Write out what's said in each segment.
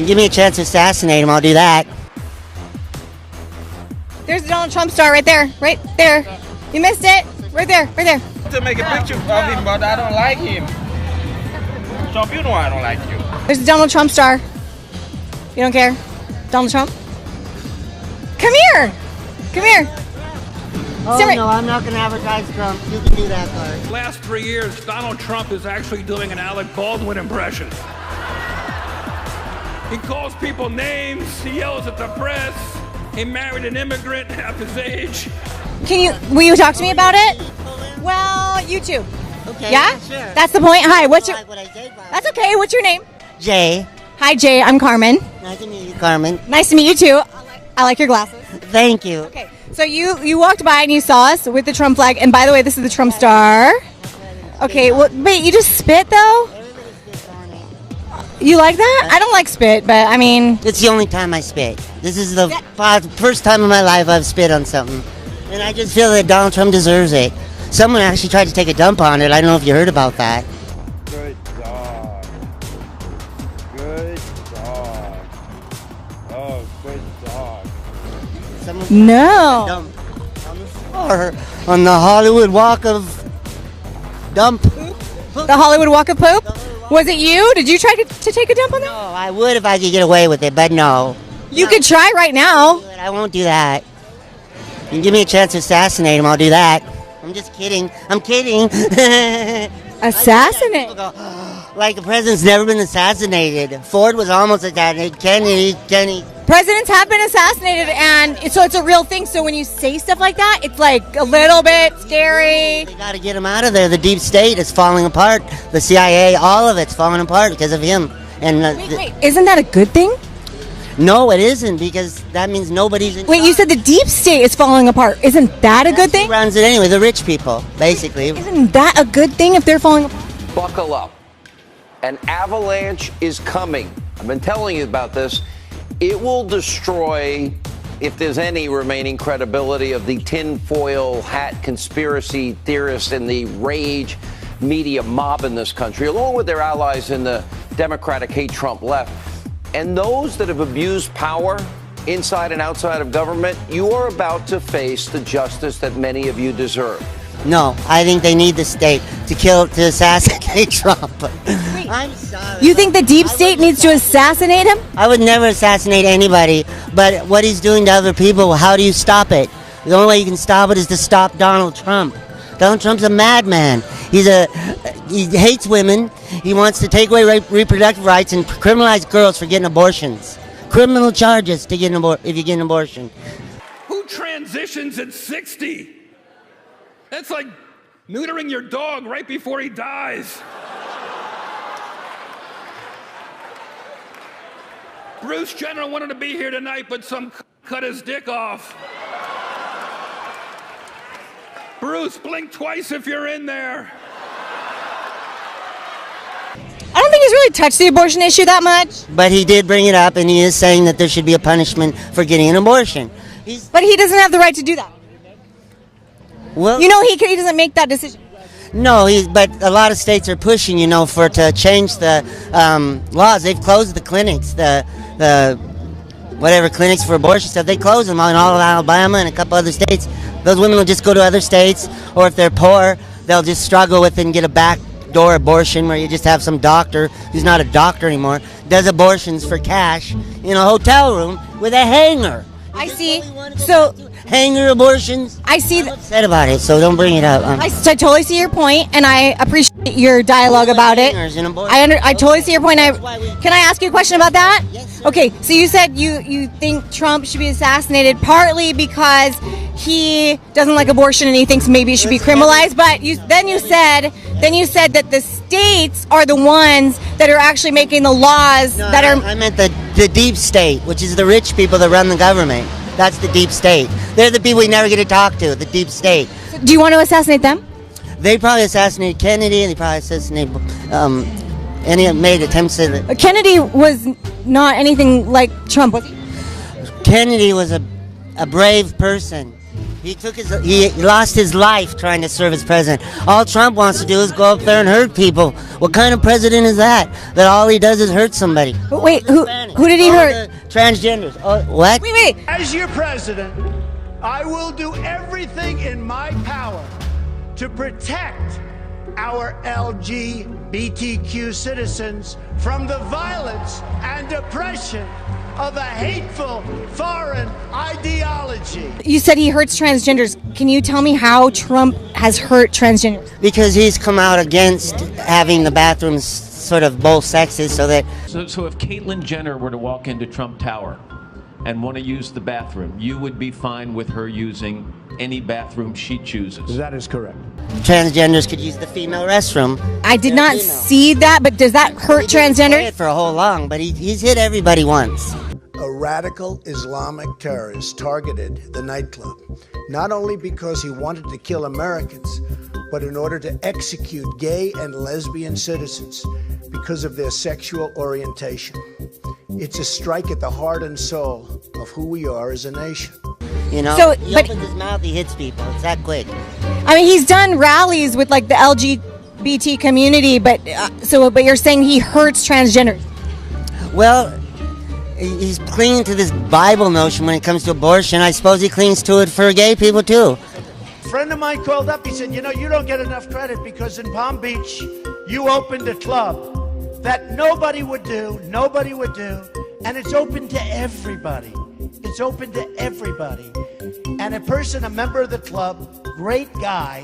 You give me a chance to assassinate him, I'll do that. There's the Donald Trump star right there. Right there. You missed it. Right there. Right there. To make a picture of him, but I don't like him. Trump, you know I don't like you. There's the Donald Trump star. You don't care? Donald Trump? Come here. Come here. Oh, Sit right- no, I'm not going to advertise Trump. You can do that part. Last 3 years, Donald Trump is actually doing an Alec Baldwin impression. He calls people names, he yells at the press, he married an immigrant half his age. Will you talk to me about it? Well, YouTube. Okay, Yeah? sure. That's the point. Hi, what's your... Like what I did, but- That's okay. What's your name? Jay. Hi, Jay. I'm Carmen. Nice to meet you, Carmen. Nice to meet you, too. I like your glasses. Thank you. Okay, so you walked by and you saw us with the Trump flag. And by the way, this is the Trump star. Okay, well, wait, you just spit, though? You like that? I don't like spit, but I mean... It's the only time I spit. This is the first time in my life I've spit on something. And I just feel that Donald Trump deserves it. Someone actually tried to take a dump on it. I don't know if you heard about that. Good dog. Good dog. Oh, good dog. Someone No. dump on the floor on the Hollywood Walk of Dump. The Hollywood Walk of Poop? Was it you? Did you try to take a dump on No, that? I would if I could get away with it, but no. You could try right now. I won't do that. You give me a chance to assassinate him, I'll do that. I'm just kidding. I'm kidding. Assassinate. People go, like the president's never been assassinated. Ford was almost assassinated. Kennedy. Presidents have been assassinated, and so it's a real thing. So when you say stuff like that, it's like a little bit scary. They got to get him out of there. The deep state is falling apart. The CIA, all of it's falling apart because of him. And Wait, isn't that a good thing? no, it isn't, because that means nobody's in Wait, you said the deep state is falling apart. Isn't that a good Who thing? runs it anyway? The rich people, basically. Isn't that a good thing if they're falling apart? Buckle up. An avalanche is coming. I've been telling you about this. It will destroy, if there's any remaining credibility of the tinfoil hat conspiracy theorists and the rage media mob in this country, along with their allies in the Democratic hate Trump left. And those that have abused power inside and outside of government, you are about to face the justice that many of you deserve. No, I think they need the state to assassinate Trump. I'm sorry. You think the deep state needs to assassinate him? I would never assassinate anybody, but what he's doing to other people, how do you stop it? The only way you can stop it is to stop Donald Trump. Donald Trump's a madman. He hates women. He wants to take away reproductive rights and criminalize girls for getting abortions. Criminal charges to get if you get an abortion. Who transitions at 60? That's like neutering your dog right before he dies. Bruce Jenner wanted to be here tonight, but some cut his dick off. Bruce, blink twice if you're in there. I don't think he's really touched the abortion issue that much. But he did bring it up, and he is saying that there should be a punishment for getting an abortion. But he doesn't have the right to do that. Well, You know, he doesn't make that decision. no, but a lot of states are pushing, to change the laws. They've closed the clinics, the whatever clinics for abortion stuff. They close them in all of Alabama and a couple other states. Those women will just go to other states, or if they're poor, they'll just struggle with it and get a backdoor abortion where you just have some doctor who's not a doctor anymore, does abortions for cash in a hotel room with a hanger. I see. So Hanger abortions? I see I'm that. upset about it, so don't bring it up. I totally see your point, and I appreciate your dialogue about it. Hangers in abortion. I totally see your point. Can I ask you a question about that? Yes. Okay, so you said you think Trump should be assassinated partly because he doesn't like abortion and he thinks maybe it should be criminalized. But then you said that the states are the ones that are actually making the laws that are. I meant the deep state, which is the rich people that run the government. That's the deep state. They're the people we never get to talk to, the deep state. Do you want to assassinate them? They probably assassinated Kennedy, and they probably assassinated any made attempts at Kennedy was not anything like Trump, was he? Kennedy was a brave person. He lost his life trying to serve as president. All Trump wants to do is go up there and hurt people. What kind of president is that? That all he does is hurt somebody. But wait, who did he hurt? Transgenders. Oh, what? Wait. As your president, I will do everything in my power to protect our LGBTQ citizens from the violence and oppression of a hateful foreign ideology. You said he hurts transgenders. Can you tell me how Trump has hurt transgenders? Because he's come out against having the bathrooms sort of both sexes so that... So if Caitlyn Jenner were to walk into Trump Tower and want to use the bathroom, you would be fine with her using any bathroom she chooses? That is correct. Transgenders could use the female restroom. I did not see that, but does that hurt transgenders? For a whole long, but he's hit everybody once. A radical Islamic terrorist targeted the nightclub, not only because he wanted to kill Americans, but in order to execute gay and lesbian citizens because of their sexual orientation. It's a strike at the heart and soul of who we are as a nation. You know, So, he but- opens his mouth, he hits people. It's that quick. I mean, he's done rallies with like the LGBT community, but you're saying he hurts transgenders. Well, he's clinging to this Bible notion when it comes to abortion. I suppose he clings to it for gay people too. A friend of mine called up, he said, you know, you don't get enough credit because in Palm Beach, you opened a club that nobody would do, and it's open to everybody. It's open to everybody. And a member of the club, great guy,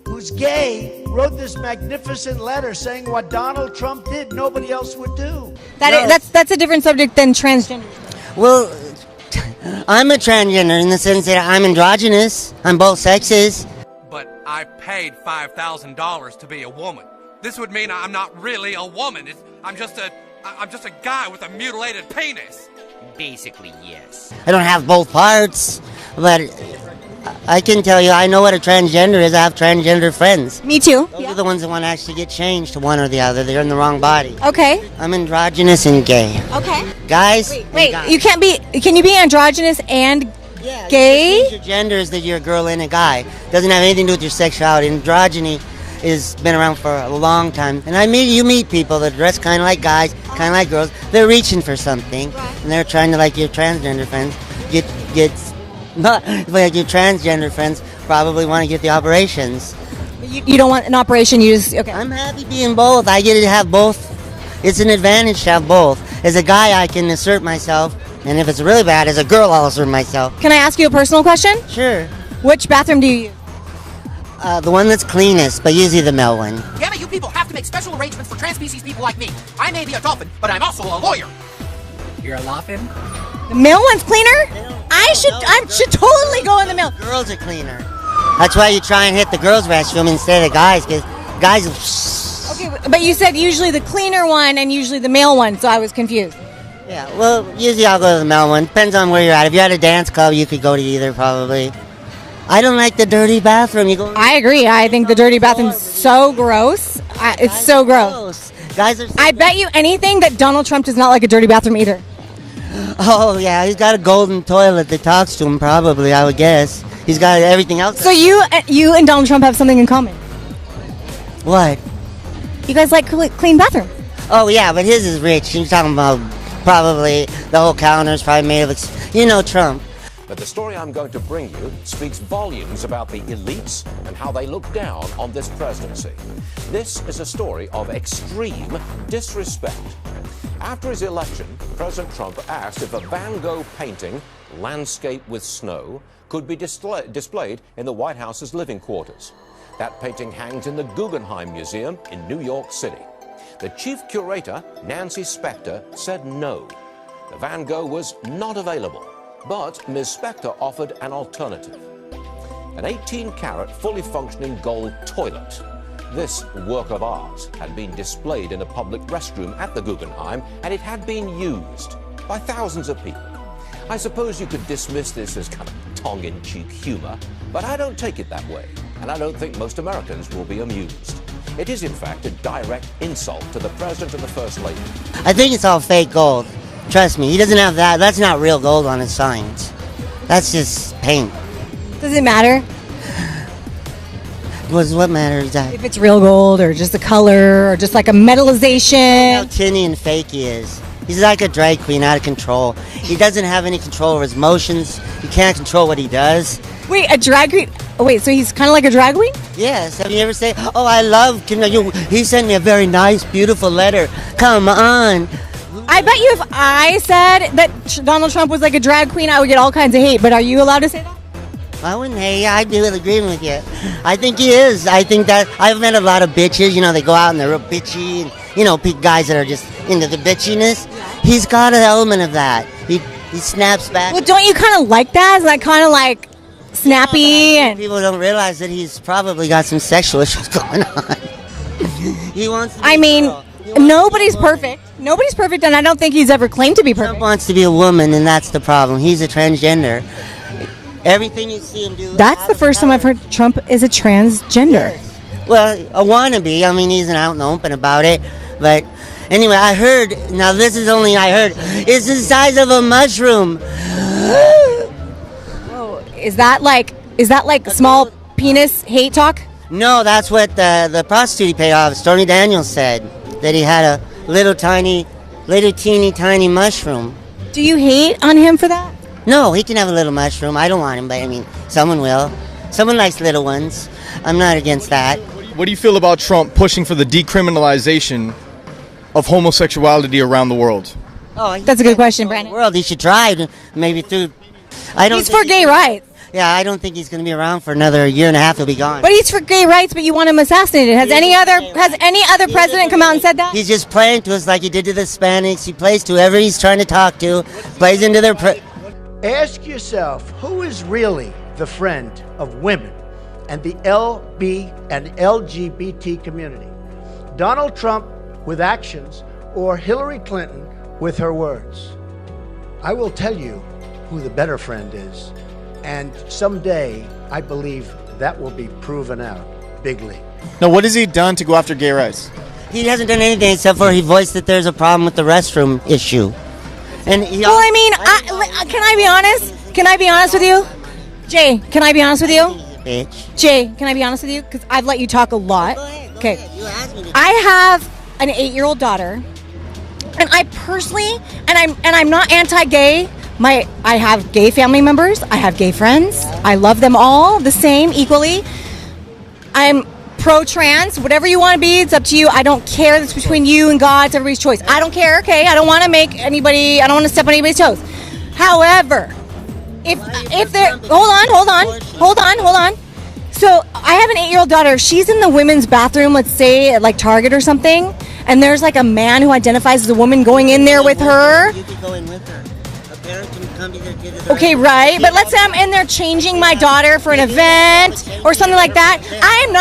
who's gay, wrote this magnificent letter saying what Donald Trump did, nobody else would do. That's a different subject than transgender. Well, I'm a transgender in the sense that I'm androgynous. I'm both sexes. But I paid $5,000 to be a woman. This would mean I'm not really a woman. I'm just a guy with a mutilated penis. Basically, yes. I don't have both parts, but I can tell you I know what a transgender is. I have transgender friends. Me too. Those are the ones that want to actually get changed to one or the other. They're in the wrong body. Okay. I'm androgynous and gay. Okay. Guys? Wait. Guys. You can't be. Can you be androgynous and gay? Your gender is that you're a girl and a guy. Doesn't have anything to do with your sexuality. Androgyny has been around for a long time. And you meet people that dress kind of like guys, kind of like girls. They're reaching for something, and they're trying to, like your transgender friends, like your transgender friends probably want to get the operations. You don't want an operation. You just okay. I'm happy being both. I get to have both. It's an advantage to have both. As a guy, I can assert myself, and if it's really bad, as a girl, I'll assert myself. Can I ask you a personal question? Sure. Which bathroom do you use? The one that's cleanest, but usually the male one. Damn it, you people have to make special arrangements for trans-species people like me. I may be a dolphin, but I'm also a lawyer. You're a dolphin? The male one's cleaner? I should totally go in the male. Girls are cleaner. That's why you try and hit the girls' restroom instead of guys, because guys. Okay, but you said usually the cleaner one and usually the male one, so I was confused. Yeah, well, usually I'll go to the male one. Depends on where you're at. If you're at a dance club, you could go to either, probably. I don't like the dirty bathroom. I agree. I think the dirty bathroom's so gross. It's so gross. Guys are. I bet you anything that Donald Trump does not like a dirty bathroom either. Oh yeah, he's got a golden toilet that talks to him. Probably, I would guess. He's got everything else. So you and Donald Trump have something in common. What? You guys like clean bathrooms. Oh yeah, but his is rich. You're talking about probably the whole counter's probably made of Trump. But the story I'm going to bring you speaks volumes about the elites and how they look down on this presidency. This is a story of extreme disrespect. After his election, President Trump asked if a Van Gogh painting, Landscape with Snow, could be displayed in the White House's living quarters. That painting hangs in the Guggenheim Museum in New York City. The chief curator, Nancy Spector, said no. The Van Gogh was not available. But Ms. Spector offered an alternative. An 18-carat, fully functioning gold toilet. This work of art had been displayed in a public restroom at the Guggenheim, and it had been used by thousands of people. I suppose you could dismiss this as kind of tongue-in-cheek humor, but I don't take it that way, and I don't think most Americans will be amused. It is, in fact, a direct insult to the President and the First Lady. I think it's all fake gold. Trust me, he doesn't have that. That's not real gold on his signs. That's just paint. Does it matter What matters exactly? if it's real gold or just the color or just like a How metallization? tinny and fake he is. He's like a drag queen, out of control. He doesn't have any control over his emotions. He can't control what he does. Wait, a drag queen? Oh, wait, so he's kind of like a drag queen? Yes. Have you ever said, "Oh, I love Kim Jong-un. He sent me a very nice, beautiful letter"? Come on. I bet you if I said that Donald Trump was like a drag queen, I would get all kinds of hate. But are you allowed to say that? I wouldn't hate. I'd be agreeing with you. I think he is. I think that I've met a lot of bitches. You know, they go out and they're real bitchy, and guys that are just into the bitchiness. He's got an element of that. He snaps back. Well, don't you kind of like that? Is that kind of like snappy? And People don't realize that he's probably got some sexual issues going on. He wants. To be I a mean, girl. He wants to nobody's be a woman. perfect. Nobody's perfect, and I don't think he's ever claimed to be Trump perfect. wants to be a woman, and that's the problem. He's a transgender. Everything you see him do. That's the first time I've heard Trump is a transgender. Well, a wannabe. I mean, he's out and open about it. But anyway, I heard. Now, this is only I heard. It's the size of a mushroom. Whoa, is that like small penis hate talk? No, that's what the prostitute he paid off, Stormy Daniels, said. That he had a little teeny tiny mushroom. Do you hate on him for that? No, he can have a little mushroom. I don't want him, but I mean, someone will. Someone likes little ones. I'm not against that. What do you feel about Trump pushing for the decriminalization of homosexuality around the world? Oh, That's a good question, Brandon. World, he should try it, maybe through. I don't. He's think for gay rights. Yeah, I don't think he's going to be around for another year and a half. He'll be gone. But he's for gay rights, but you want him assassinated. Has any other president come out and said that? He's just playing to us like he did to the Hispanics. He plays to whoever he's trying to talk to. Plays into their. Ask yourself, who is really the friend of women and the LB and LGBT community? Donald Trump with actions or Hillary Clinton with her words? I will tell you who the better friend is. And someday, I believe that will be proven out bigly. Now, what has he done to go after gay rights? He hasn't done anything except for he voiced that there's a problem with the restroom issue. And he Well, I mean, can I be honest? Can I be honest with you? Jay, can I be honest with you? Bitch. Jay, can I be honest with you? Because I've let you talk a lot. Go Okay. ahead. You asked me to. I have an 8-year-old daughter, and I personally, and I'm not anti-gay. I have gay family members. I have gay friends. I love them all the same, equally. I'm pro-trans. Whatever you want to be, it's up to you. I don't care. That's between you and God. It's everybody's choice. I don't care. Okay, I don't want to I don't want to step on anybody's toes. However, if they're hold on. So I have an 8-year-old daughter. She's in the women's bathroom, let's say at like Target or something, and there's like a man who identifies as a woman going in there with her. You could go in with her. A parent can come to their kid. to their- Okay, right. But let's say I'm in there changing my daughter for an event or something like that. I'm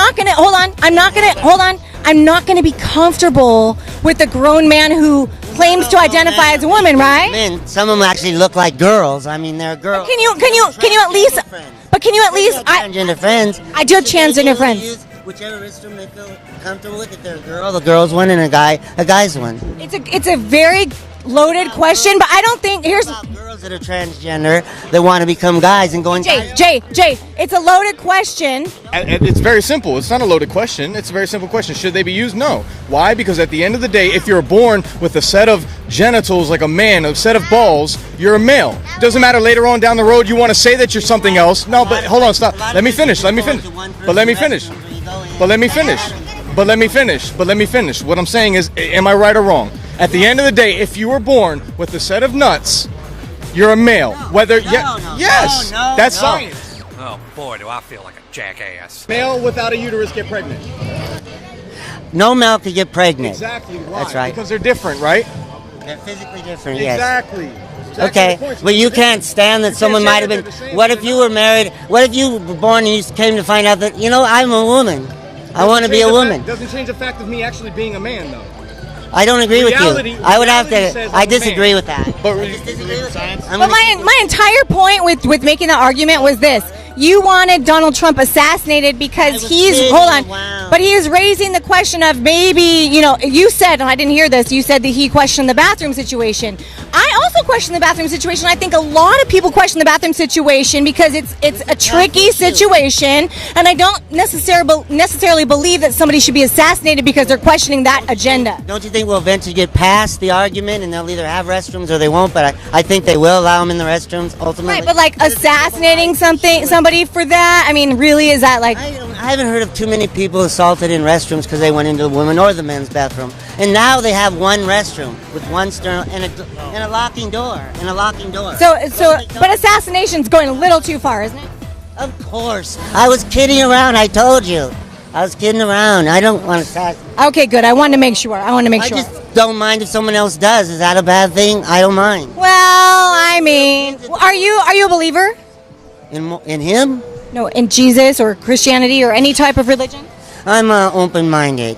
not going to be comfortable with a grown man who claims to identify as a woman, right? Men, some of them actually look like girls. I mean, they're girls. Can you at least Transgender friends. I do have transgender friends. Use whichever restroom they feel comfortable with. If they're a girl, the girl's one, and a guy's one. It's a very loaded question, but I don't think here's Girls that are transgender that want to become guys and going. Jay, it's a loaded question. It's very simple. It's not a loaded question. It's a very simple question. Should they be used? No. Why? Because at the end of the day, if you're born with a set of genitals like a man, a set of balls, you're a male. Doesn't matter later on down the road you want to say that you're something else. No, but hold on, stop. Let me finish. But let me finish. What I'm saying is, am I right or wrong? At the end of the day, if you were born with a set of nuts, you're a male. Yes, that's science. Oh boy, do I feel like a jackass. Male without a uterus get pregnant. No male could get pregnant. Exactly. Why? That's right. Because they're different, right? They're physically different. Yes. Exactly. Okay, but you can't stand that someone might have been. What if you were married? What if you were born and you came to find out that I'm a woman? I want to be a woman. Doesn't change the fact of me actually being a man, though. I don't agree with you. I would have to. I disagree with that. But my entire point with making that argument was this: you wanted Donald Trump assassinated because but he is raising the question of maybe you said, and I didn't hear this. You said that he questioned the bathroom situation. I also still question the bathroom situation. I think a lot of people question the bathroom situation because it's a tricky situation, and I don't necessarily believe that somebody should be assassinated because they're questioning that agenda. Don't you think we'll eventually get past the argument and they'll either have restrooms or they won't? But I think they will allow them in the restrooms ultimately. Right, but like assassinating somebody for that, I mean, really, is that like... I haven't heard of too many people assaulted in restrooms because they went into the women or the men's bathroom. And now they have one restroom with one stern and a locking door. But assassination's going a little too far, isn't it? Of course. I was kidding around. I told you. I was kidding around. I don't want to assassinate. Okay, good. I wanted to make sure. I just don't mind if someone else does. Is that a bad thing? I don't mind. Well, I mean, are you a believer? In him? No, in Jesus or Christianity or any type of religion? I'm open-minded.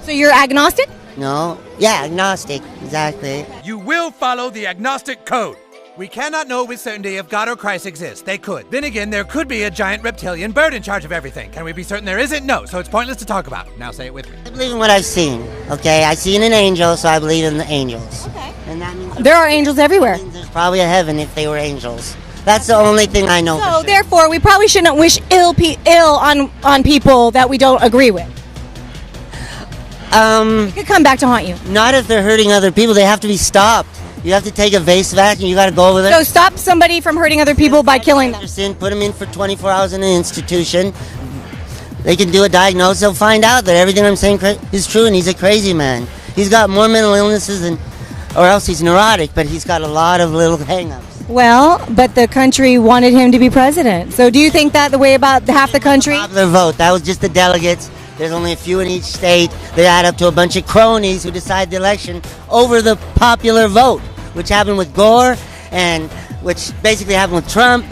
So you're agnostic? No. Yeah, agnostic. Exactly. You will follow the agnostic code. We cannot know with certainty if God or Christ exists. They could. Then again, there could be a giant reptilian bird in charge of everything. Can we be certain there isn't? No, so it's pointless to talk about. Now say it with me. I believe in what I've seen, okay? I've seen an angel, so I believe in the angels. Okay. And that means there are angels everywhere. There's probably a heaven if they were angels. That's the only thing I know. So therefore, we probably shouldn't wish ill on people that we don't agree with. It could come back to haunt you. Not if they're hurting other people. They have to be stopped. You have to take a vase vac and you got to go over there. So stop somebody from hurting other people by killing them. Put them in for 24 hours in an institution. They can do a diagnosis. They'll find out that everything I'm saying is true, and he's a crazy man. He's got more mental illnesses or else he's neurotic, but he's got a lot of little hang-ups. Well, but the country wanted him to be president. So do you think that the way about half the country? Popular vote. That was just the delegates. There's only a few in each state. They add up to a bunch of cronies who decide the election over the popular vote, which happened with Gore and which basically happened with Trump.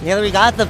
Hillary got the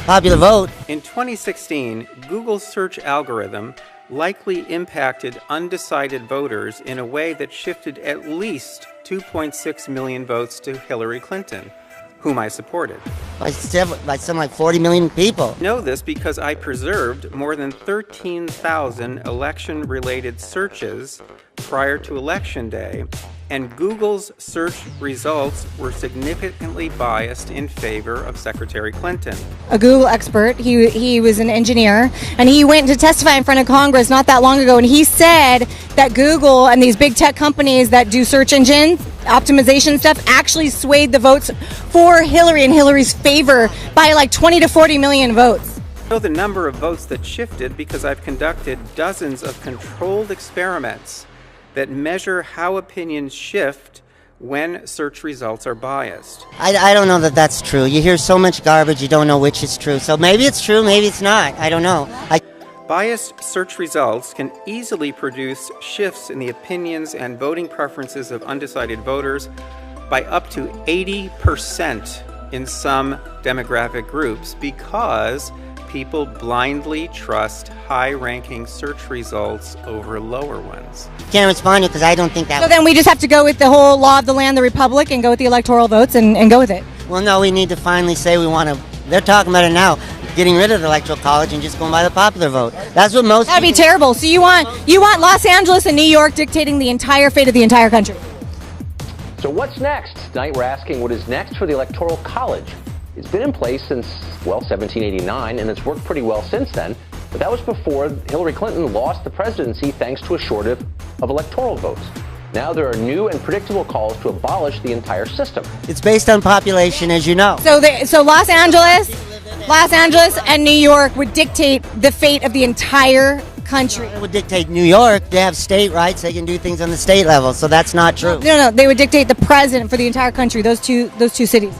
popular vote. In 2016, Google's search algorithm likely impacted undecided voters in a way that shifted at least 2.6 million votes to Hillary Clinton, whom I supported. By something like 40 million people. I know this because I preserved more than 13,000 election-related searches prior to Election Day, and Google's search results were significantly biased in favor of Secretary Clinton. A Google expert, he was an engineer, and he went to testify in front of Congress not that long ago, and he said that Google and these big tech companies that do search engine optimization stuff actually swayed the votes for Hillary in Hillary's favor by like 20 to 40 million votes. I know the number of votes that shifted because I've conducted dozens of controlled experiments that measure how opinions shift when search results are biased. I don't know that that's true. You hear so much garbage, you don't know which is true. So maybe it's true, maybe it's not. I don't know. Biased search results can easily produce shifts in the opinions and voting preferences of undecided voters by up to 80% in some demographic groups because people blindly trust high-ranking search results over lower ones. Can't respond to because I don't think that. So then we just have to go with the whole law of the land, the republic, and go with the electoral votes and go with it. Well, no, we need to finally say we want to. They're talking about it now, getting rid of the electoral college and just going by the popular vote. That's what most. That'd be terrible. So you want Los Angeles and New York dictating the entire fate of the entire country. So what's next? Tonight we're asking what is next for the electoral college. It's been in place since, 1789, and it's worked pretty well since then. But that was before Hillary Clinton lost the presidency thanks to a shortage of electoral votes. Now there are new and predictable calls to abolish the entire system. It's based on population, as you know. So Los Angeles and New York would dictate the fate of the entire country. It would dictate New York. They have state rights. They can do things on the state level, so that's not true. No. They would dictate the president for the entire country, those two cities.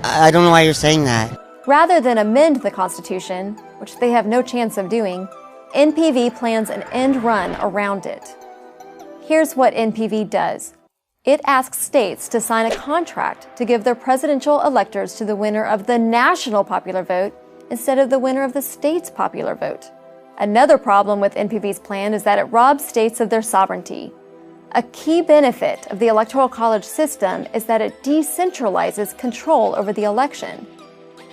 I don't know why you're saying that. Rather than amend the Constitution, which they have no chance of doing, NPV plans an end run around it. Here's what NPV does. It asks states to sign a contract to give their presidential electors to the winner of the national popular vote instead of the winner of the state's popular vote. Another problem with NPV's plan is that it robs states of their sovereignty. A key benefit of the Electoral College system is that it decentralizes control over the election.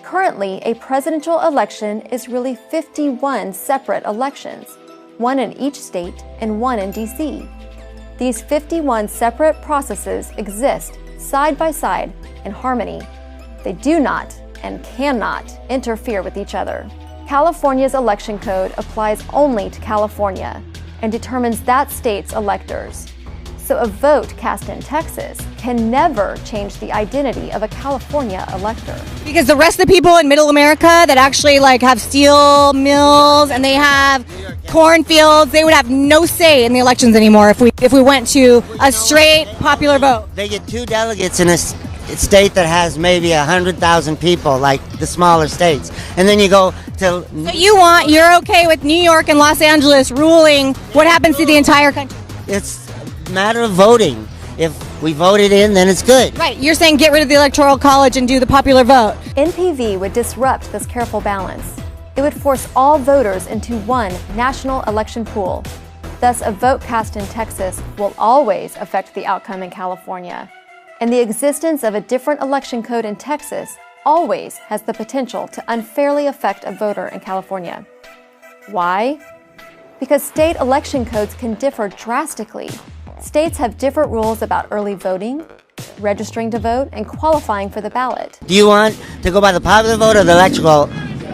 Currently, a presidential election is really 51 separate elections, one in each state and one in D.C. These 51 separate processes exist side by side in harmony. They do not and cannot interfere with each other. California's election code applies only to California and determines that state's electors. So a vote cast in Texas can never change the identity of a California elector. Because the rest of the people in Middle America that actually have steel mills and they have cornfields, they would have no say in the elections anymore if we went to a straight popular vote. They get 2 delegates in a state that has maybe 100,000 people, like the smaller states, and then you go to. So you're okay with New York and Los Angeles ruling what happens to the entire country? It's a matter of voting. If we vote it in, then it's good. Right. You're saying get rid of the Electoral College and do the popular vote. NPV would disrupt this careful balance. It would force all voters into one national election pool. Thus, a vote cast in Texas will always affect the outcome in California. And the existence of a different election code in Texas always has the potential to unfairly affect a voter in California. Why? Because state election codes can differ drastically. States have different rules about early voting, registering to vote, and qualifying for the ballot. Do you want to go by the popular vote or the electoral?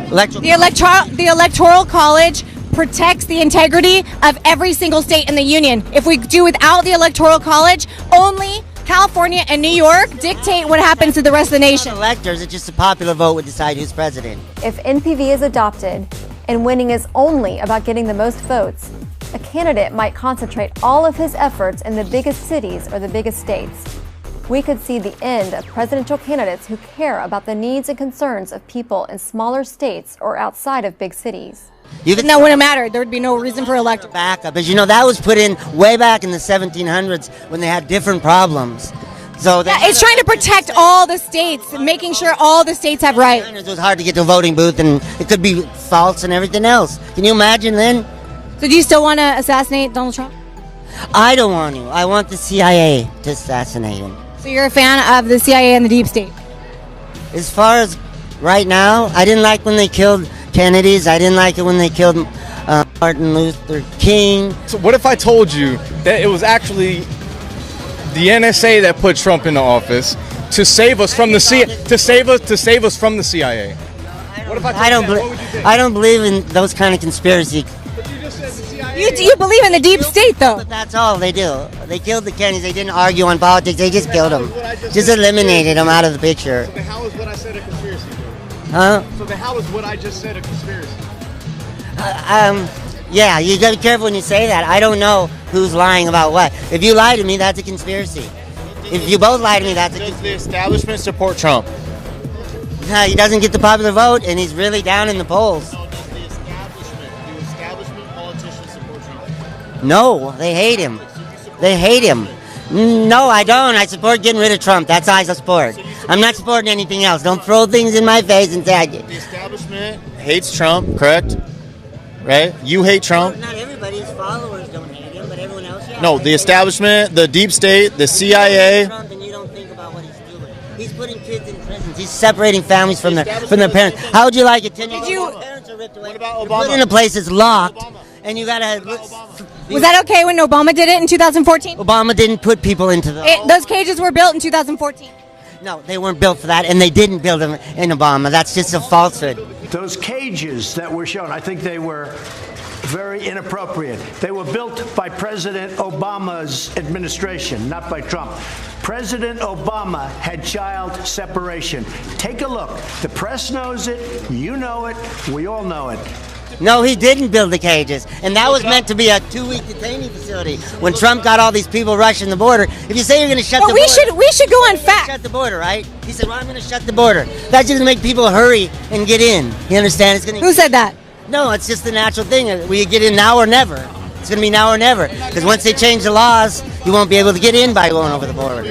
The Electoral College protects the integrity of every single state in the union. If we do without the Electoral College, only California and New York dictate what happens to the rest of the nation. Electors, it's just a popular vote would decide who's president. If NPV is adopted and winning is only about getting the most votes, a candidate might concentrate all of his efforts in the biggest cities or the biggest states. We could see the end of presidential candidates who care about the needs and concerns of people in smaller states or outside of big cities. That wouldn't matter. There would be no reason for electoral backup. As you know, that was put in way back in the 1700s when they had different problems. So it's trying to protect all the states, making sure all the states have rights. It was hard to get to a voting booth, and it could be false and everything else. Can you imagine then? So do you still want to assassinate Donald Trump? I don't want to. I want the CIA to assassinate him. So you're a fan of the CIA and the deep state? As far as right now, I didn't like when they killed Kennedy's. I didn't like it when they killed Martin Luther King. So what if I told you that it was actually the NSA that put Trump into office to save us from the CIA? To save us from the CIA. What if I don't believe in those kind of conspiracy. But you just said the CIA. You believe in the deep state, though. But that's all they do. They killed the Kennedys. They didn't argue on politics. They just killed them. Just eliminated them out of the picture. So then how is what I said a conspiracy? Huh? So then how is what I just said a conspiracy? Yeah, you gotta be careful when you say that. I don't know who's lying about what. If you lie to me, that's a conspiracy. If you both lie to me, that's a conspiracy. Does the establishment support Trump? No, he doesn't get the popular vote, and he's really down in the polls. No, does the establishment politicians support Trump? No, they hate him. They hate him. No, I don't. I support getting rid of Trump. That's all I support. I'm not supporting anything else. Don't throw things in my face and say I did. The establishment hates Trump, correct? Right? You hate Trump? Not everybody. His followers don't hate him, but everyone else, yeah. No, the establishment, the deep state, the CIA. Trump, and you don't think about what he's doing. He's putting kids in prisons. He's separating families from their parents. How would you like it? Parents are ripped away. What about You're put Obama? in a place that's locked, and you gotta. Was that okay when Obama did it in 2014? Obama didn't put people into Those cages were built in 2014. No, they weren't built for that, and they didn't build them in Obama. That's just a falsehood. Those cages that were shown, I think they were very inappropriate. They were built by President Obama's administration, not by Trump. President Obama had child separation. Take a look. The press knows it. You know it. We all know it. No, he didn't build the cages, and that was meant to be a 2-week detaining facility. When Trump got all these people rushing the border, if you say you're going to shut the border, we should go on fact. Shut the border, right? He said, "Well, I'm going to shut the border." That's just going to make people hurry and get in. You understand? It's going to. Who said that? No, it's just the natural thing. We get in now or never. It's going to be now or never. Because once they change the laws, you won't be able to get in by going over the border.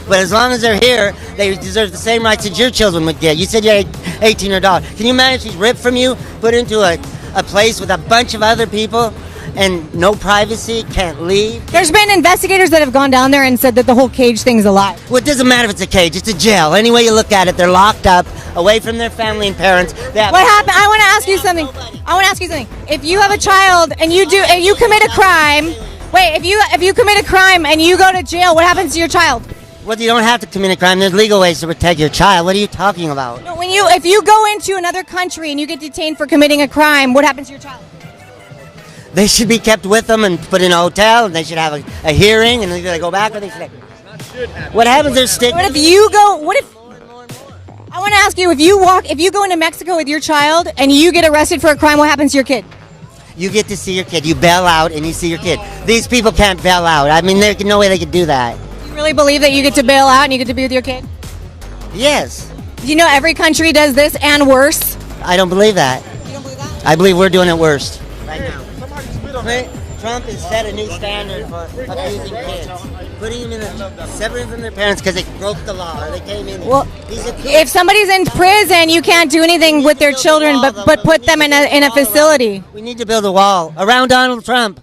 But as long as they're here, they deserve the same rights that your children would get. You said you're 18 or dog. Can you imagine if she's ripped from you, put into a place with a bunch of other people, and no privacy, can't leave? There's been investigators that have gone down there and said that the whole cage thing's a lie. Well, it doesn't matter if it's a cage. It's a jail. Any way you look at it, they're locked up, away from their family and parents. What happened? I want to ask you something. If you have a child and you commit a crime, Wait, if you commit a crime and you go to jail, what happens to your child? Well, you don't have to commit a crime. There's legal ways to protect your child. What are you talking about? No, if you go into another country and you get detained for committing a crime, what happens to your child? They should be kept with them and put in a hotel, and they should have a hearing, and then they go back. Or they should. What happens? They're stick. What if you go? What if? I want to ask you, if you go into Mexico with your child and you get arrested for a crime, what happens to your kid? You get to see your kid. You bail out and you see your kid. These people can't bail out. I mean, there's no way they could do that. Do you really believe that you get to bail out and you get to be with your kid? Yes. Do you know every country does this and worse? I don't believe that. You don't believe that? I believe we're doing it worst right now. Trump has set a new standard for abusing kids, putting them separating from their parents because they broke the law or they came in. Well, if somebody's in prison, you can't do anything with their children but put them in a facility. We need to build a wall around Donald Trump.